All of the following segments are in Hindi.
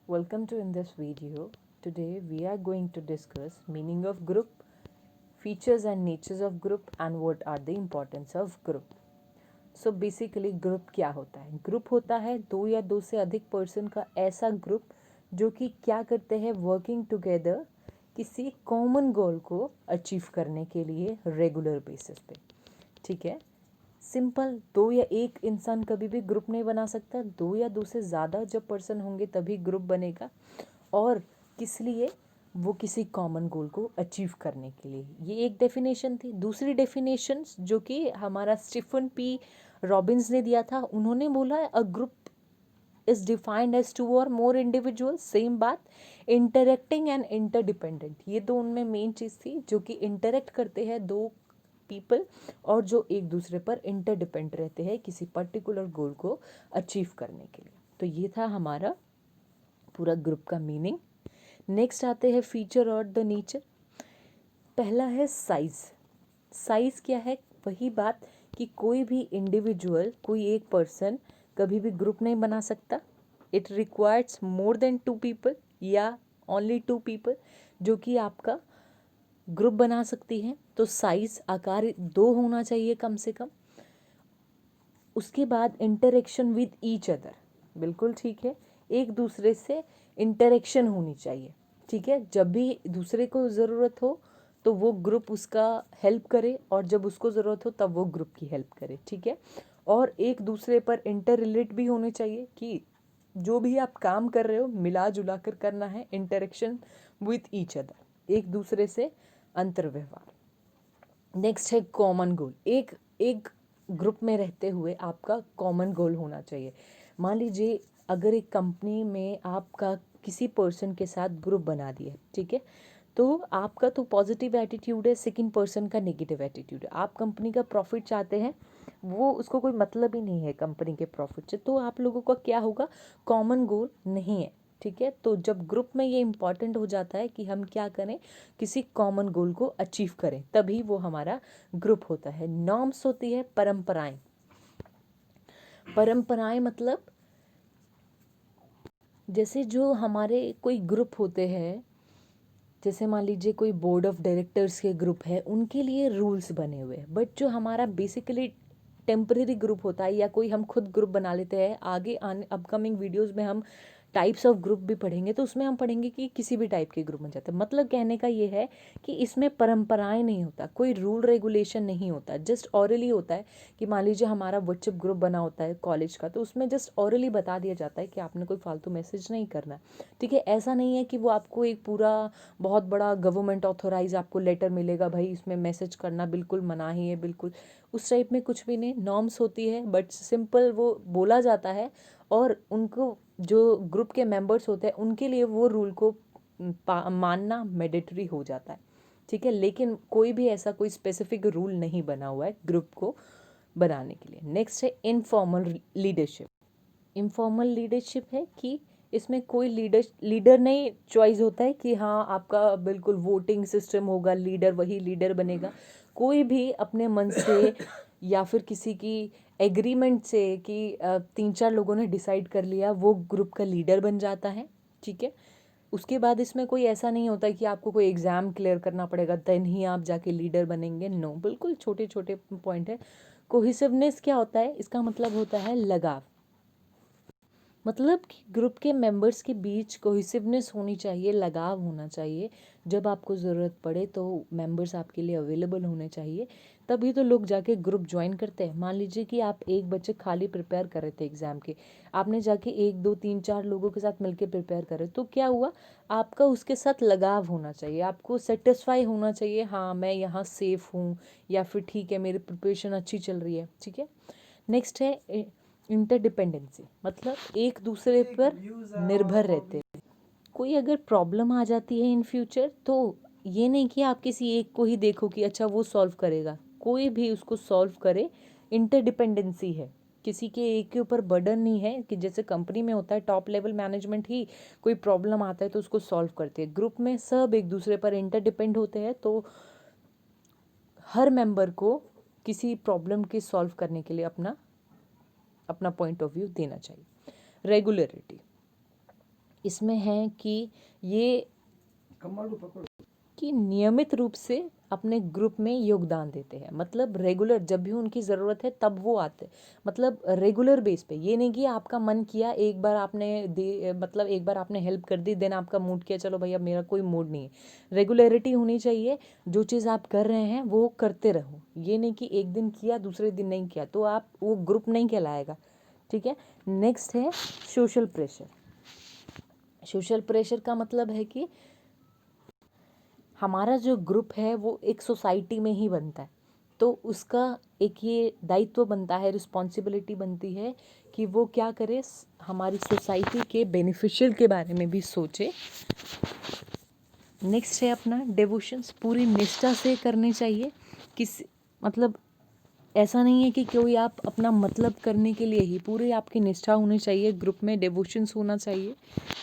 Welcome to in this video. Today we are going to discuss meaning of group, features and natures of group and what are the importance of group. So basically grouप क्या होता है? ग्रुप होता है दो या दो से अधिक पर्सन का ऐसा ग्रुप जो कि क्या करते हैं, वर्किंग टुगेदर किसी कॉमन गोल को अचीव करने के लिए रेगुलर बेसिस पे. ठीक है, सिंपल. दो या एक इंसान कभी भी ग्रुप नहीं बना सकता. दो या दो से ज़्यादा जब पर्सन होंगे तभी ग्रुप बनेगा. और किस लिए? वो किसी कॉमन गोल को अचीव करने के लिए. ये एक डेफिनेशन थी. दूसरी डेफिनेशन जो कि हमारा स्टीफन पी रॉबिन्स ने दिया था, उन्होंने बोला a group is defined as two और मोर इंडिविजुअल. सेम बात, इंटरेक्टिंग एंड इंटरडिपेंडेंट. ये दो उनमें मेन चीज़ थी जो कि इंटरेक्ट करते हैं दो पीपल और जो एक दूसरे पर इंटरडिपेंड रहते हैं किसी पर्टिकुलर गोल को अचीव करने के लिए. तो ये था हमारा पूरा ग्रुप का मीनिंग. नेक्स्ट आते हैं फीचर और द नेचर. पहला है साइज. साइज क्या है? वही बात कि कोई भी इंडिविजुअल, कोई एक पर्सन कभी भी ग्रुप नहीं बना सकता. It requires more than two people या ओनली टू पीपल जो कि आपका ग्रुप बना सकती हैं. तो साइज, आकार दो होना चाहिए कम से कम. उसके बाद इंटरेक्शन विद ईच अदर. बिल्कुल ठीक है, एक दूसरे से इंटरेक्शन होनी चाहिए. ठीक है, जब भी दूसरे को ज़रूरत हो तो वो ग्रुप उसका हेल्प करे और जब उसको ज़रूरत हो तब वो ग्रुप की हेल्प करे. ठीक है, और एक दूसरे पर इंटर रिलेट भी होने चाहिए कि जो भी आप काम कर रहे हो मिला जुला कर करना है. इंटरेक्शन विथ ईच अदर, एक दूसरे से अंतर्व्यवहार. नेक्स्ट है कॉमन गोल. एक एक ग्रुप में रहते हुए आपका कॉमन गोल होना चाहिए. मान लीजिए अगर एक कंपनी में आपका किसी पर्सन के साथ ग्रुप बना दिया, ठीक है, तो आपका तो पॉजिटिव एटीट्यूड है, सेकंड पर्सन का नेगेटिव एटीट्यूड है. आप कंपनी का प्रॉफिट चाहते हैं, वो उसको कोई मतलब ही नहीं है कंपनी के प्रॉफिट से. तो आप लोगों का क्या होगा? कॉमन गोल नहीं है. ठीक है, तो जब ग्रुप में ये इम्पॉर्टेंट हो जाता है कि हम क्या करें, किसी कॉमन गोल को अचीव करें, तभी वो हमारा ग्रुप होता है. नॉर्म्स होती है परंपराएं. परंपराएं मतलब जैसे जो हमारे कोई ग्रुप होते हैं, जैसे मान लीजिए कोई बोर्ड ऑफ डायरेक्टर्स के ग्रुप है, उनके लिए रूल्स बने हुए हैं. बट जो हमारा बेसिकली टेम्परेरी ग्रुप होता है या कोई हम खुद ग्रुप बना लेते हैं, आगे आने अपकमिंग वीडियोस में हम टाइप्स ऑफ ग्रुप भी पढ़ेंगे तो उसमें हम पढ़ेंगे कि किसी भी टाइप के ग्रुप बन जाते हैं. मतलब कहने का ये है कि इसमें परंपराएं नहीं होता, कोई रूल रेगुलेशन नहीं होता, जस्ट ऑरली होता है. कि मान लीजिए हमारा व्हाट्सएप ग्रुप बना होता है कॉलेज का, तो उसमें जस्ट ऑरली बता दिया जाता है कि आपने कोई फालतू मैसेज नहीं करना. ठीक है, ऐसा नहीं है कि वो आपको एक पूरा बहुत बड़ा गवर्नमेंट ऑथोराइज आपको लेटर मिलेगा, भाई इसमें मैसेज करना बिल्कुल मना ही है. बिल्कुल उस टाइप में कुछ भी नहीं. नॉर्म्स होती है बट सिंपल वो बोला जाता है और उनको जो ग्रुप के मेंबर्स होते हैं उनके लिए वो रूल को मानना मैंडेटरी हो जाता है. ठीक है, लेकिन कोई भी ऐसा कोई स्पेसिफिक रूल नहीं बना हुआ है ग्रुप को बनाने के लिए. नेक्स्ट है इनफॉर्मल लीडरशिप. इनफॉर्मल लीडरशिप है कि इसमें कोई लीडर नहीं चॉइस होता है कि हाँ आपका बिल्कुल वोटिंग सिस्टम होगा, लीडर वही लीडर बनेगा. कोई भी अपने मन से या फिर किसी की एग्रीमेंट से कि तीन चार लोगों ने डिसाइड कर लिया, वो ग्रुप का लीडर बन जाता है. ठीक है, उसके बाद इसमें कोई ऐसा नहीं होता कि आपको कोई एग्ज़ाम क्लियर करना पड़ेगा देन ही आप जाके लीडर बनेंगे. नो, बिल्कुल छोटे छोटे पॉइंट है. कोहिसिवनेस क्या होता है? इसका मतलब होता है लगाव. मतलब कि ग्रुप के मेंबर्स के बीच कोहिसिवनेस होनी चाहिए, लगाव होना चाहिए. जब आपको ज़रूरत पड़े तो मेंबर्स आपके लिए अवेलेबल होने चाहिए, तभी तो लोग जाके ग्रुप ज्वाइन करते हैं. मान लीजिए कि आप एक बच्चे खाली प्रिपेयर कर रहे थे एग्ज़ाम के, आपने जाके एक दो तीन चार लोगों के साथ मिलके प्रिपेयर करे, तो क्या हुआ? आपका उसके साथ लगाव होना चाहिए, आपको सेटिस्फाई होना चाहिए, हाँ मैं यहाँ सेफ़ हूँ या फिर ठीक है मेरी प्रिपरेशन अच्छी चल रही है. ठीक है, नेक्स्ट है इंटरडिपेंडेंसी. मतलब एक दूसरे पर निर्भर रहते हैं. कोई अगर प्रॉब्लम आ जाती है इन फ्यूचर, तो ये नहीं कि आप किसी एक को ही देखो कि अच्छा वो सॉल्व करेगा, कोई भी उसको सॉल्व करे. इंटरडिपेंडेंसी है, किसी के एक के ऊपर बर्डन नहीं है कि जैसे कंपनी में होता है टॉप लेवल मैनेजमेंट ही कोई प्रॉब्लम आता है तो उसको सॉल्व करते हैं. ग्रुप में सब एक दूसरे पर इंटरडिपेंड होते हैं, तो हर मेंबर को किसी प्रॉब्लम के सॉल्व करने के लिए अपना अपना पॉइंट ऑफ व्यू देना चाहिए. रेगुलरिटी. इसमें है कि ये कि नियमित रूप से अपने ग्रुप में योगदान देते हैं, मतलब रेगुलर, जब भी उनकी ज़रूरत है तब वो आते हैं, मतलब रेगुलर बेस पे। ये नहीं कि आपका मन किया एक बार आपने दे, मतलब एक बार आपने हेल्प कर दी, देन आपका मूड किया चलो भैया मेरा कोई मूड नहीं है। रेगुलरिटी होनी चाहिए, जो चीज़ आप कर रहे हैं वो करते रहो। ये नहीं कि एक दिन किया दूसरे दिन नहीं किया, तो आप वो ग्रुप नहीं कहलाएगा, ठीक है। नेक्स्ट है सोशल प्रेशर। सोशल प्रेशर का मतलब है कि हमारा जो ग्रुप है वो एक सोसाइटी में ही बनता है, तो उसका एक ये दायित्व बनता है, रिस्पॉन्सिबिलिटी बनती है कि वो क्या करे, हमारी सोसाइटी के बेनिफिशियल के बारे में भी सोचे। नेक्स्ट है अपना डिवोशंस, पूरी निष्ठा से करनी चाहिए। किस मतलब ऐसा नहीं है कि कोई आप अपना मतलब करने के लिए ही, पूरी आपकी निष्ठा होनी चाहिए, ग्रुप में डिवोशंस होना चाहिए।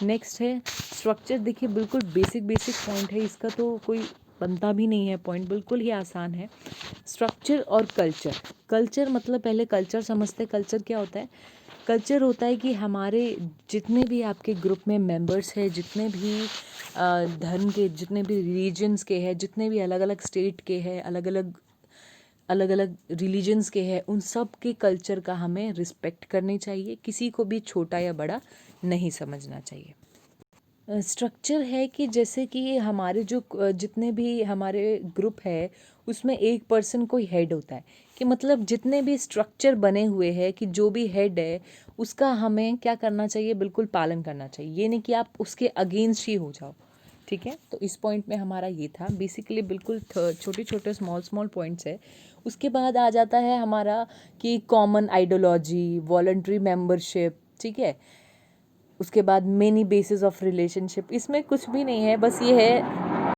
नेक्स्ट है स्ट्रक्चर। देखिए बिल्कुल बेसिक पॉइंट है, इसका तो कोई बनता भी नहीं है पॉइंट, बिल्कुल ही आसान है। स्ट्रक्चर और कल्चर। कल्चर मतलब पहले कल्चर समझते हैं। कल्चर क्या होता है? कल्चर होता है कि हमारे जितने भी आपके ग्रुप में मेंबर्स हैं, जितने भी धर्म के, जितने भी रिलीजन्स के हैं, जितने भी अलग अलग स्टेट के हैं, अलग अलग रिलीजन्स के हैं, उन सब के कल्चर का हमें रिस्पेक्ट करनी चाहिए। किसी को भी छोटा या बड़ा नहीं समझना चाहिए। स्ट्रक्चर है कि जैसे कि हमारे जो जितने भी हमारे ग्रुप है उसमें एक पर्सन कोई हेड होता है, कि मतलब जितने भी स्ट्रक्चर बने हुए हैं कि जो भी हेड है उसका हमें क्या करना चाहिए, बिल्कुल पालन करना चाहिए। ये नहीं कि आप उसके अगेंस्ट ही हो जाओ, ठीक है। तो इस पॉइंट में हमारा ये था बेसिकली, बिल्कुल छोटे छोटे स्मॉल पॉइंट्स है। उसके बाद आ जाता है हमारा कि कॉमन आइडियोलॉजी, वॉलंटरी मेंबरशिप, ठीक है। उसके बाद मेनी बेसिस ऑफ रिलेशनशिप। इसमें कुछ भी नहीं है, बस ये है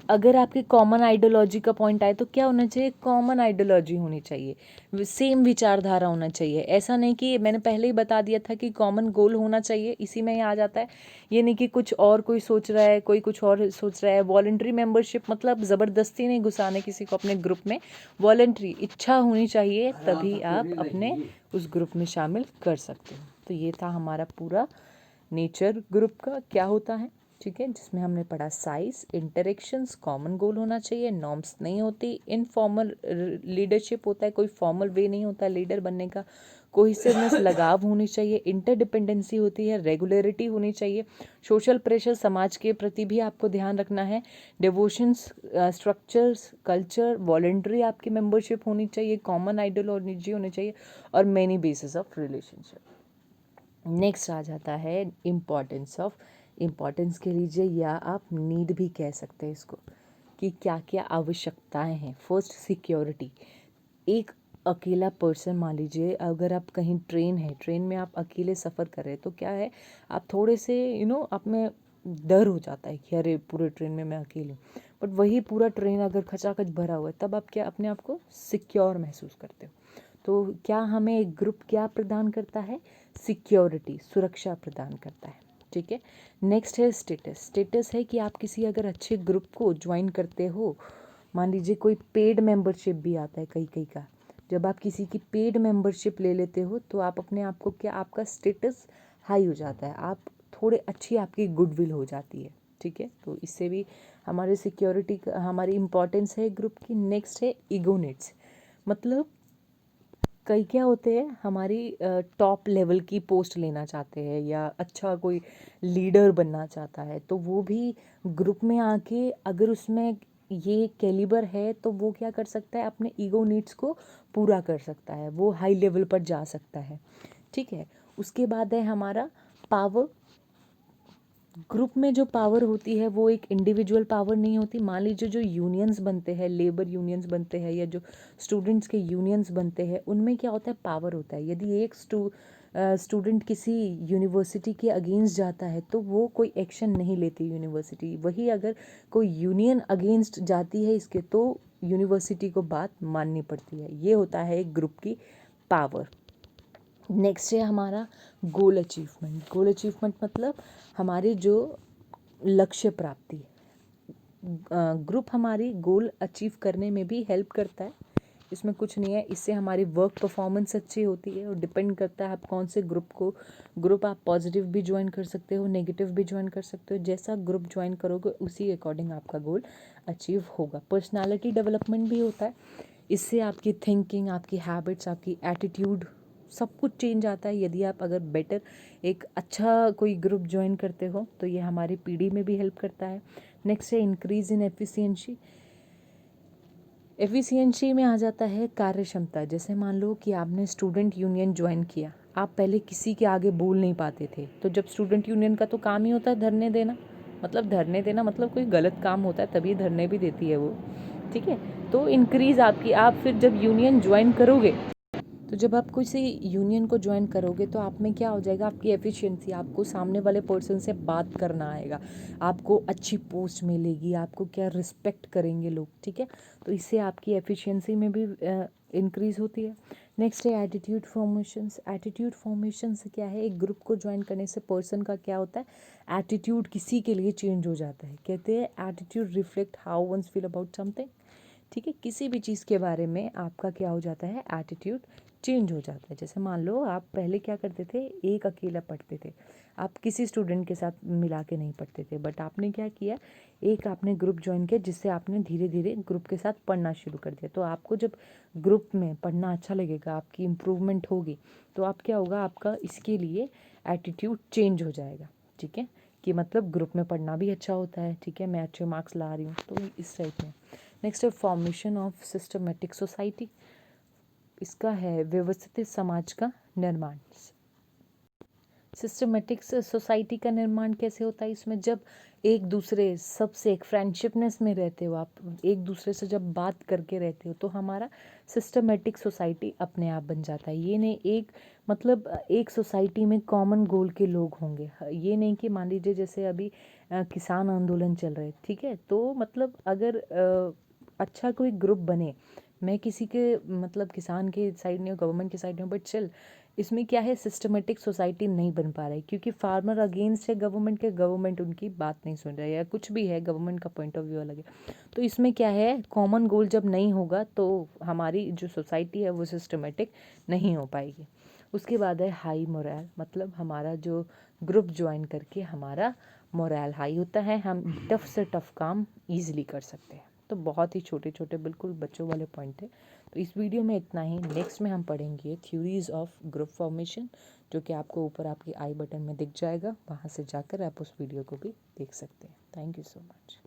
अगर आपके कॉमन आइडियोलॉजी का पॉइंट आए तो क्या होना चाहिए, कॉमन आइडियोलॉजी होनी चाहिए, सेम विचारधारा होना चाहिए। ऐसा नहीं कि मैंने पहले ही बता दिया था कि कॉमन गोल होना चाहिए, इसी में ही आ जाता है। ये नहीं कि कुछ और कोई सोच रहा है, कोई कुछ और सोच रहा है। वॉलंटरी मेंबरशिप मतलब ज़बरदस्ती नहीं घुसाने किसी को अपने ग्रुप में, वॉलंटरी इच्छा होनी चाहिए, तभी आप अपने उस ग्रुप में शामिल कर सकते हो। तो ये था हमारा पूरा नेचर ग्रुप का क्या होता है, ठीक है, जिसमें हमने पढ़ा साइज, इंटरेक्शंस, कॉमन गोल होना चाहिए, नॉर्म्स नहीं होती, इनफॉर्मल लीडरशिप होता है, कोई फॉर्मल वे नहीं होता लीडर बनने का, कोहेसिवनेस लगाव होनी चाहिए, इंटरडिपेंडेंसी होती है, रेगुलरिटी होनी चाहिए, सोशल प्रेशर समाज के प्रति भी आपको ध्यान रखना है, डिवोशंस, स्ट्रक्चर्स, कल्चर, वॉलंटरी आपकी मेंबरशिप होनी चाहिए, कॉमन आइडियोलॉजी होनी चाहिए, और many basis of relationship. Next आ जाता है इम्पॉर्टेंस ऑफ, इम्पॉर्टेंस कह लीजिए या आप नीड भी कह सकते हैं इसको, कि क्या क्या आवश्यकताएं हैं। First security. एक अकेला पर्सन, मान लीजिए अगर आप कहीं ट्रेन में आप अकेले सफ़र कर रहे हैं तो क्या है, आप थोड़े से आप में डर हो जाता है कि अरे पूरे ट्रेन में मैं अकेली हूँ। बट वही पूरा ट्रेन अगर खचाखच भरा हुआ है तब आप क्या अपने आप को सिक्योर महसूस करते हो। तो क्या हमें एक ग्रुप क्या प्रदान करता है, सिक्योरिटी, सुरक्षा प्रदान करता है, ठीक है। नेक्स्ट है स्टेटस। स्टेटस है कि आप किसी अगर अच्छे ग्रुप को ज्वाइन करते हो, मान लीजिए कोई पेड मेंबरशिप भी आता है कई कई का, जब आप किसी की पेड मेंबरशिप ले लेते हो तो आप अपने आप को क्या, आपका स्टेटस हाई हो जाता है, आप थोड़े अच्छी आपकी गुडविल हो जाती है, ठीक है। तो इससे भी हमारे सिक्योरिटी, हमारी इम्पोर्टेंस है ग्रुप की। नेक्स्ट है ईगो नीड्स। मतलब कई क्या होते हैं, हमारी टॉप लेवल की पोस्ट लेना चाहते हैं या अच्छा कोई लीडर बनना चाहता है, तो वो भी ग्रुप में आके अगर उसमें ये कैलिबर है तो वो क्या कर सकता है, अपने ईगो नीड्स को पूरा कर सकता है, वो हाई लेवल पर जा सकता है, ठीक है। उसके बाद है हमारा पावर। ग्रुप में जो पावर होती है वो एक इंडिविजुअल पावर नहीं होती। मान लीजिए जो यूनियंस बनते हैं, लेबर यूनियंस बनते हैं या जो स्टूडेंट्स के यूनियंस बनते हैं, उनमें क्या होता है, पावर होता है। यदि एक स्टूडेंट किसी यूनिवर्सिटी के अगेंस्ट जाता है तो वो कोई एक्शन नहीं लेती यूनिवर्सिटी, वही अगर कोई यूनियन अगेंस्ट जाती है इसके तो यूनिवर्सिटी को बात माननी पड़ती है। ये होता है एक ग्रुप की पावर। नेक्स्ट है हमारा गोल अचीवमेंट। गोल अचीवमेंट मतलब हमारे जो लक्ष्य प्राप्ति, ग्रुप हमारी गोल अचीव करने में भी हेल्प करता है। इसमें कुछ नहीं है। इससे हमारी वर्क परफॉर्मेंस अच्छी होती है और डिपेंड करता है आप कौन से ग्रुप आप पॉजिटिव भी ज्वाइन कर सकते हो, नेगेटिव भी ज्वाइन कर सकते हो। जैसा ग्रुप ज्वाइन करोगे उसी अकॉर्डिंग आपका गोल अचीव होगा। पर्सनालिटी डेवलपमेंट भी होता है इससे, आपकी थिंकिंग, आपकी हैबिट्स, आपकी एटीट्यूड सब कुछ चेंज आता है यदि आप अगर बेटर एक अच्छा कोई ग्रुप ज्वाइन करते हो तो ये हमारी पीढ़ी में भी हेल्प करता है। नेक्स्ट है इंक्रीज इन एफिशिएंसी। एफिशिएंसी में आ जाता है कार्य क्षमता। जैसे मान लो कि आपने स्टूडेंट यूनियन ज्वाइन किया, आप पहले किसी के आगे बोल नहीं पाते थे, तो जब स्टूडेंट यूनियन का तो काम ही होता है धरने देना, मतलब कोई गलत काम होता है तभी धरने भी देती है वो, ठीक है। तो इंक्रीज आपकी, आप फिर जब यूनियन ज्वाइन करोगे, तो जब आप किसी यूनियन को ज्वाइन करोगे तो आप में क्या हो जाएगा, आपकी एफिशिएंसी, आपको सामने वाले पर्सन से बात करना आएगा, आपको अच्छी पोस्ट मिलेगी, आपको क्या रिस्पेक्ट करेंगे लोग, ठीक है। तो इससे आपकी एफिशिएंसी में भी इंक्रीज़ होती है। नेक्स्ट है एटीट्यूड फॉर्मेशंस। एटीट्यूड फॉर्मेशन से क्या है, एक ग्रुप को ज्वाइन करने से पर्सन का क्या होता है, एटीट्यूड किसी के लिए चेंज हो जाता है। कहते हैं attitude reflect how one's feel about something, ठीक है। किसी भी चीज़ के बारे में आपका क्या हो जाता है, एटीट्यूड चेंज हो जाता है। जैसे मान लो आप पहले क्या करते थे, एक अकेला पढ़ते थे, आप किसी स्टूडेंट के साथ मिला के नहीं पढ़ते थे, बट आपने क्या किया, एक आपने ग्रुप ज्वाइन किया जिससे आपने धीरे धीरे ग्रुप के साथ पढ़ना शुरू कर दिया। तो आपको जब ग्रुप में पढ़ना अच्छा लगेगा, आपकी इम्प्रूवमेंट होगी, तो आप क्या होगा, आपका इसके लिए एटीट्यूड चेंज हो जाएगा, ठीक है। कि मतलब ग्रुप में पढ़ना भी अच्छा होता है, ठीक है, मैं अच्छे मार्क्स ला रही हूँ, तो इस टाइप में। नेक्स्ट है फॉर्मेशन ऑफ सिस्टमेटिक सोसाइटी। इसका है व्यवस्थित समाज का निर्माण। सिस्टमेटिक सोसाइटी का निर्माण कैसे होता है, इसमें जब एक दूसरे सबसे एक फ्रेंडशिपनेस में रहते हो, आप एक दूसरे से जब बात करके रहते हो, तो हमारा सिस्टमेटिक सोसाइटी अपने आप बन जाता है। ये नहीं एक मतलब एक सोसाइटी में कॉमन गोल के लोग होंगे, ये नहीं कि मान लीजिए जैसे अभी किसान आंदोलन चल रहे, ठीक है, तो मतलब अगर अच्छा कोई ग्रुप बने, मैं किसी के मतलब किसान के साइड नहीं हूँ, गवर्नमेंट के साइड नहीं हूँ, बट स्टिल इसमें क्या है, सिस्टमेटिक सोसाइटी नहीं बन पा रहा है क्योंकि फार्मर अगेंस्ट है गवर्नमेंट के, गवर्नमेंट उनकी बात नहीं सुन रहा है, या कुछ भी है, गवर्नमेंट का पॉइंट ऑफ व्यू अलग है। तो इसमें क्या है, कॉमन गोल जब नहीं होगा तो हमारी जो सोसाइटी है वो सिस्टमेटिक नहीं हो पाएगी। उसके बाद है हाई मोरल, मतलब हमारा जो ग्रुप ज्वाइन करके हमारा मोरल हाई होता है, हम टफ से टफ काम ईजिली कर सकते हैं। तो बहुत ही छोटे छोटे बिल्कुल बच्चों वाले पॉइंट थे। तो इस वीडियो में इतना ही। नेक्स्ट में हम पढ़ेंगे थ्योरीज ऑफ ग्रुप फॉर्मेशन, जो कि आपको ऊपर आपके आई बटन में दिख जाएगा, वहाँ से जाकर आप उस वीडियो को भी देख सकते हैं। Thank you so much.